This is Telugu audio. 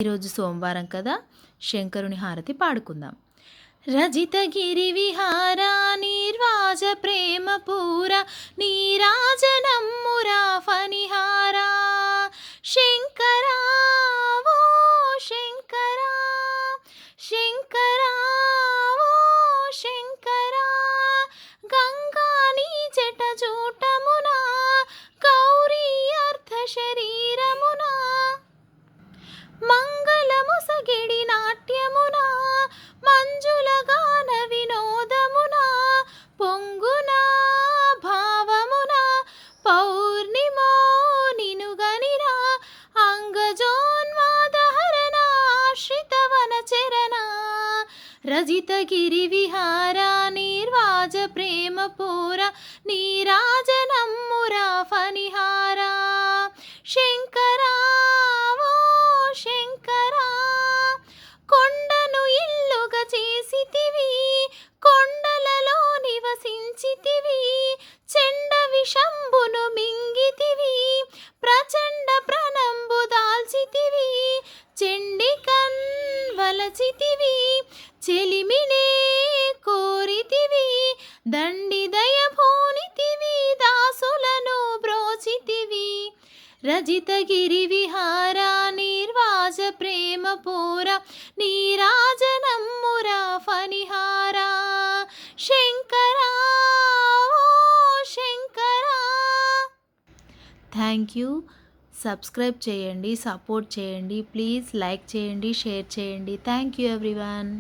ఈరోజు సోమవారం కదా, శంకరుని హారతి పాడుకుందాం. రజితగిరి విహార నిర్వాజ ప్రేమ పూర నీరాజనమ్మురా ఫణిహార శంకరా ఓ శంకరా శంకరా ఓ శంకరా గంగాని జట జూటమున గౌరీ అర్ధ శరీరమున మంగళముసగిడి నాట్యమున మంజుల గాన వినోదమున పొంగున భావమున పౌర్ణిమో నినుగనిన అంగజోన్మాదహరణ ఆశ్రితవన చరణ రజితగిరి విహార నిర్వాజ ప్రేమ పూర నీరాజనమ్మురా ఫణిహార శంకరా ఓ శంకరా కొండను ఇల్లుగా చేసితివి కొండలలో నివసించితివి చెండ విషంబును మింగితివి ప్రచండ ప్రణంబు దాల్చితివి చెండికన్ వలచితివి చెలిమినే కోరితివి దండి దయభూనితివి దాసులను బ్రోచితివి రజితగిరి విహార నిర్వాజ ప్రేమ పూర నీరాజనమ్మురా ఫణిహార శంకరా ఓ శంకరా. Thank you. సబ్స్క్రైబ్ చేయండి, సపోర్ట్ చేయండి, ప్లీజ్ లైక్ చేయండి, షేర్ చేయండి. Thank you everyone.